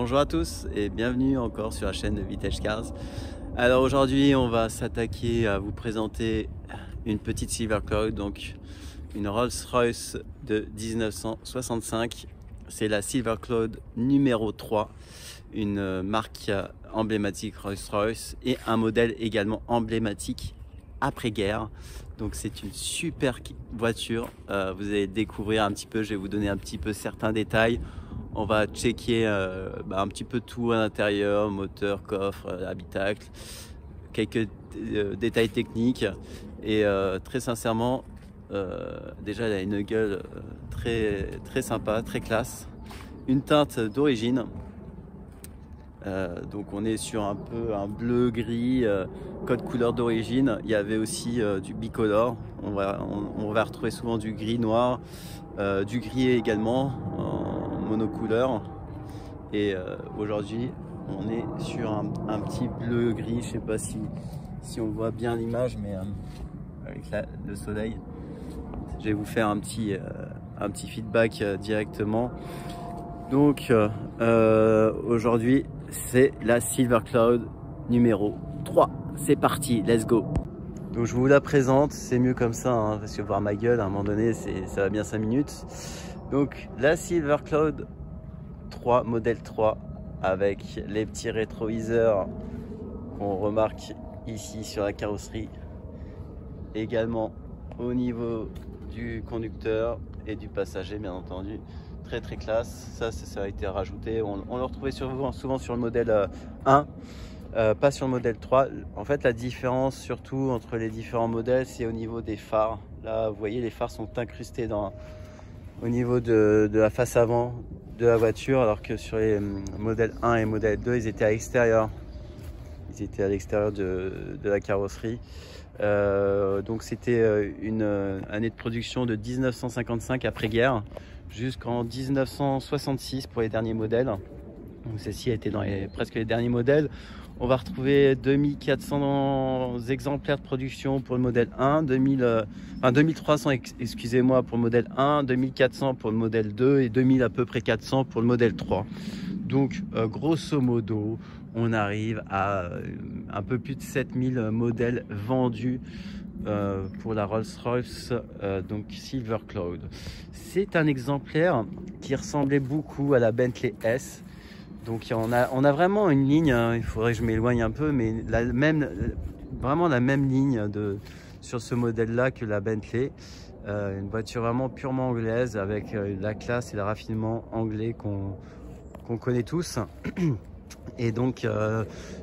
Bonjour à tous et bienvenue encore sur la chaîne de Vintage Cars. Alors aujourd'hui on va s'attaquer à vous présenter une petite Silver Cloud, donc une Rolls-Royce de 1965. C'est la Silver Cloud numéro 3, une marque emblématique Rolls-Royce et un modèle également emblématique après-guerre. Donc c'est une super voiture, vous allez découvrir un petit peu, je vais vous donner un petit peu certains détails. On va checker un petit peu tout à l'intérieur, moteur, coffre, habitacle, quelques détails techniques et très sincèrement, déjà elle a une gueule très sympa, très classe, une teinte d'origine. Donc on est sur un peu un bleu gris, code couleur d'origine. Il y avait aussi du bicolore, on va retrouver souvent du gris noir, du gris également en monocouleur, et aujourd'hui on est sur un petit bleu gris. Je sais pas si on voit bien l'image, mais avec le soleil, je vais vous faire un petit feedback directement. Donc aujourd'hui c'est la Silver Cloud numéro 3. C'est parti, let's go. Donc je vous la présente, c'est mieux comme ça, hein, parce que voir ma gueule à un moment donné ça va bien 5 minutes. Donc la Silver Cloud 3, modèle 3, avec les petits rétroviseurs qu'on remarque ici sur la carrosserie, également au niveau du conducteur et du passager, bien entendu. Très classe, ça a été rajouté, on le retrouvait souvent sur le modèle 1, pas sur le modèle 3. En fait la différence surtout entre les différents modèles, c'est au niveau des phares. Là vous voyez, les phares sont incrustés au niveau de la face avant de la voiture, alors que sur les modèles 1 et modèle 2 ils étaient à l'extérieur. Ils étaient à l'extérieur de la carrosserie. Donc c'était une année de production de 1955 après-guerre jusqu'en 1966 pour les derniers modèles. Donc celle-ci a été dans presque les derniers modèles. On va retrouver 2400 exemplaires de production pour le modèle 1, 2300 excusez-moi pour le modèle 1, 2400 pour le modèle 2 et 2000 à peu près 400 pour le modèle 3. Donc grosso modo on arrive à un peu plus de 7000 modèles vendus pour la Rolls-Royce donc Silver Cloud. C'est un exemplaire qui ressemblait beaucoup à la Bentley S. Donc on a vraiment une ligne, hein, il faudrait que je m'éloigne un peu, mais vraiment la même ligne sur ce modèle là que la Bentley. Une voiture vraiment purement anglaise, avec la classe et le raffinement anglais qu'on connaît tous. Et donc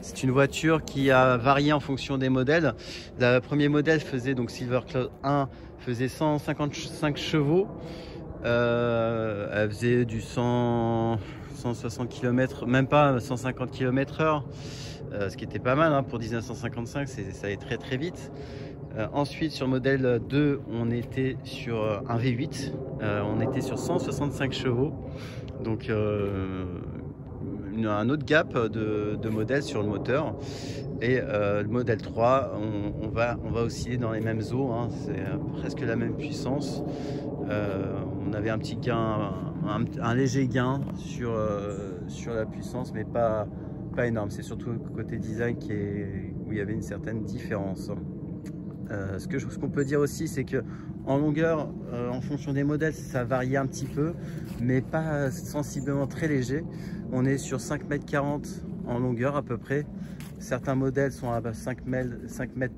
c'est une voiture qui a varié en fonction des modèles. Le premier modèle faisait, donc Silver Cloud 1, faisait 155 chevaux. Elle faisait du 160 km, même pas 150 km/h, ce qui était pas mal, hein, pour 1955, ça allait très vite. Ensuite sur le modèle 2 on était sur un V8, on était sur 165 chevaux, donc un autre gap de modèle sur le moteur. Et le modèle 3 on va osciller dans les mêmes eaux, hein, c'est presque la même puissance. On avait un petit gain, un léger gain sur la puissance, mais pas énorme. C'est surtout le côté design où il y avait une certaine différence. Ce qu'on peut dire aussi, c'est que en longueur, en fonction des modèles, ça varie un petit peu, mais pas sensiblement, très léger. On est sur 5,40 m en longueur à peu près. Certains modèles sont à 5,38 m,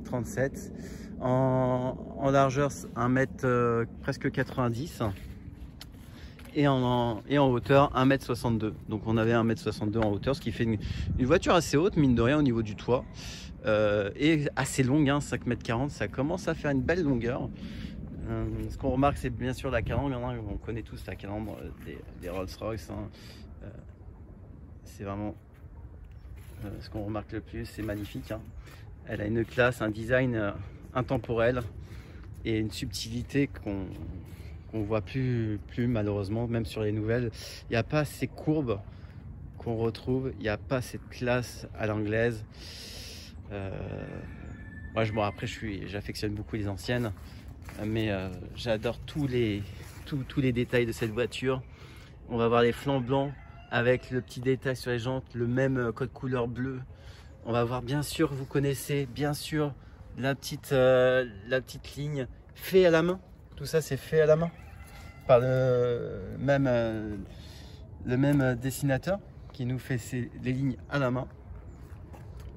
37 m. En largeur, 1 m presque 90 m. Et en hauteur 1,62 m. Donc on avait 1,62 m en hauteur, ce qui fait une voiture assez haute, mine de rien, au niveau du toit. Et assez longue, hein, 5,40 m, ça commence à faire une belle longueur. Ce qu'on remarque, c'est bien sûr la calandre, hein, on connaît tous la calandre des Rolls-Royce, hein. C'est vraiment ce qu'on remarque le plus, c'est magnifique, hein. Elle a une classe, un design intemporel et une subtilité qu'on voit plus malheureusement, même sur les nouvelles. Il n'y a pas ces courbes qu'on retrouve, il n'y a pas cette classe à l'anglaise. Moi, après, j'affectionne beaucoup les anciennes, mais j'adore tous les détails de cette voiture. On va voir les flancs blancs avec le petit détail sur les jantes, le même code couleur bleu. On va voir, bien sûr, vous connaissez bien sûr la petite ligne fait à la main. Tout ça c'est fait à la main par le même dessinateur qui nous fait les lignes à la main.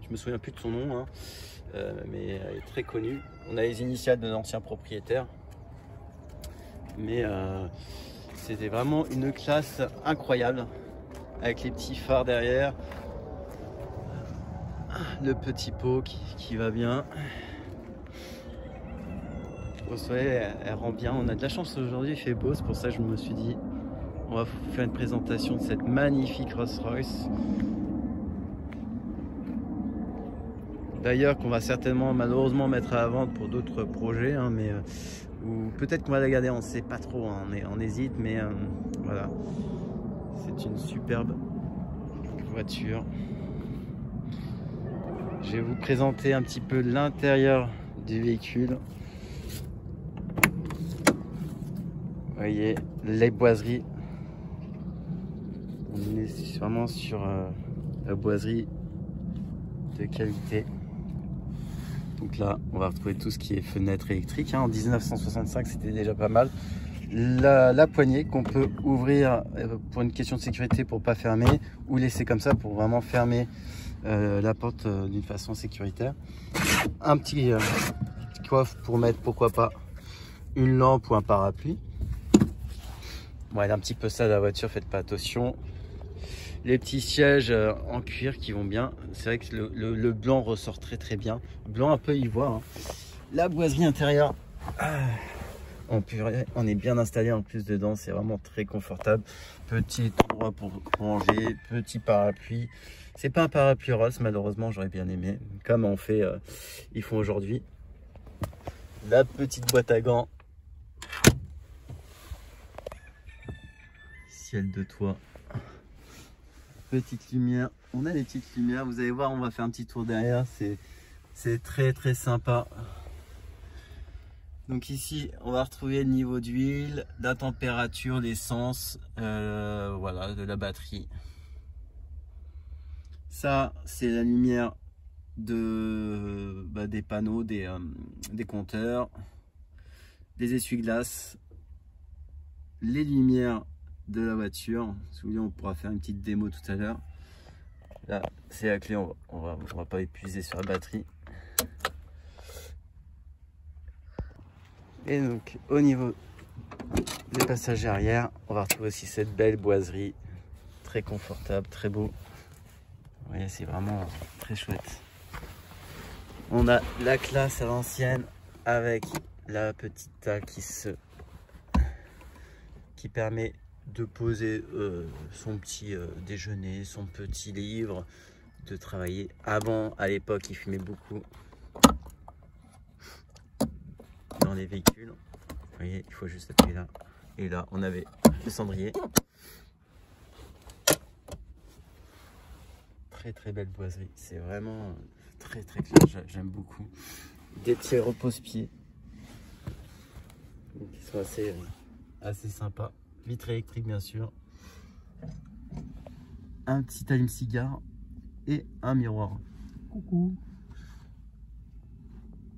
Je me souviens plus de son nom, hein, mais elle est très connue. On a les initiales de l'ancien propriétaire, mais c'était vraiment une classe incroyable avec les petits phares derrière, le petit pot qui va bien. Au soleil, elle rend bien. On a de la chance aujourd'hui, il fait beau, c'est pour ça que je me suis dit on va vous faire une présentation de cette magnifique Rolls-Royce. D'ailleurs qu'on va certainement malheureusement mettre à la vente pour d'autres projets, hein, mais ou peut-être qu'on va la garder, on ne sait pas trop, hein, on hésite, mais voilà, c'est une superbe voiture. Je vais vous présenter un petit peu l'intérieur du véhicule. Vous voyez les boiseries, on est vraiment sur la boiserie de qualité. Donc là, on va retrouver tout ce qui est fenêtre électrique. Hein. En 1965, c'était déjà pas mal. La poignée qu'on peut ouvrir pour une question de sécurité pour pas fermer, ou laisser comme ça pour vraiment fermer la porte d'une façon sécuritaire. Un petit coffre pour mettre, pourquoi pas, une lampe ou un parapluie. Bon, elle est un petit peu sale la voiture, faites pas attention. Les petits sièges en cuir qui vont bien. C'est vrai que le blanc ressort très bien. Blanc un peu ivoire. Hein. La boiserie intérieure, on est bien installé en plus dedans. C'est vraiment très confortable. Petit endroit pour ranger, petit parapluie. C'est pas un parapluie Rolls, malheureusement, j'aurais bien aimé. Comme ils font aujourd'hui. La petite boîte à gants. Ciel de toit. Petite lumière, on a des petites lumières, vous allez voir, on va faire un petit tour derrière, c'est très sympa. Donc ici on va retrouver le niveau d'huile, la température, l'essence, voilà, de la batterie. Ça c'est la lumière des panneaux, des compteurs, des essuie-glaces, les lumières de la voiture. Si vous voulez, on pourra faire une petite démo tout à l'heure. Là c'est la clé, on va pas épuiser sur la batterie. Et donc au niveau des passages arrière, on va retrouver aussi cette belle boiserie, très confortable, très beau. Vous voyez, c'est vraiment très chouette. On a la classe à l'ancienne avec la petite table qui permet de poser son petit déjeuner, son petit livre, de travailler. Avant, à l'époque, il fumait beaucoup dans les véhicules. Vous voyez, il faut juste appuyer là. Et là, on avait le cendrier. Très belle boiserie. C'est vraiment très clair. J'aime beaucoup. Des petits repose-pieds qui sont assez sympas. Vitre électrique bien sûr, un petit allume-cigare et un miroir. Coucou.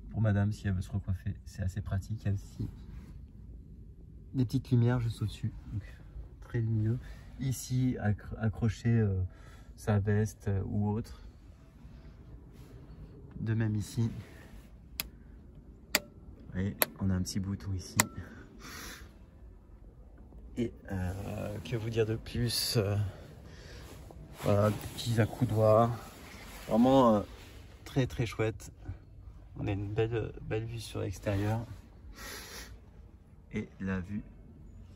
Pour madame si elle veut se recoiffer, c'est assez pratique. Il y a aussi des petites lumières juste au-dessus, donc très lumineux. Ici, accrocher sa veste ou autre. De même ici. Vous voyez, on a un petit bouton ici. Et que vous dire de plus, voilà, des petits accoudoirs, vraiment très chouette. On a une belle vue sur l'extérieur et la vue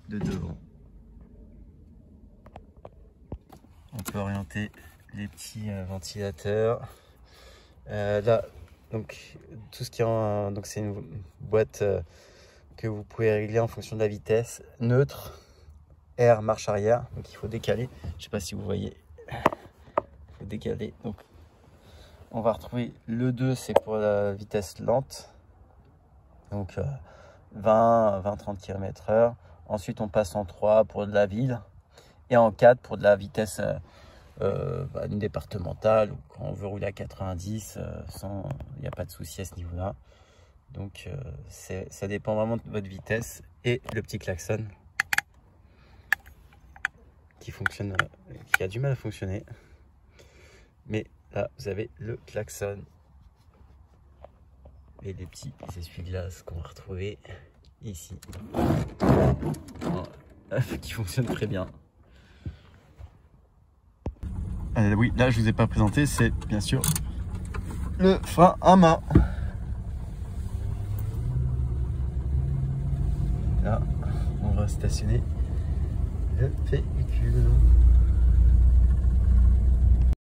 de devant. On peut orienter les petits ventilateurs. Là, donc tout ce qui est donc c'est une boîte que vous pouvez régler en fonction de la vitesse, neutre. R, marche arrière, donc il faut décaler. Je sais pas si vous voyez, il faut décaler. Donc on va retrouver le 2, c'est pour la vitesse lente, donc 20-30 km/h. Ensuite on passe en 3 pour de la ville Et en 4 pour de la vitesse une départementale, ou quand on veut rouler à 90, il n'y a pas de souci à ce niveau-là. Donc ça dépend vraiment de votre vitesse. Et le petit klaxon qui fonctionne, qui a du mal à fonctionner. Mais là, vous avez le klaxon et les petits essuie-glaces qu'on va retrouver ici, qui fonctionnent très bien. Oui, là je vous ai pas présenté, c'est bien sûr le frein à main. Là, on va stationner le véhicule.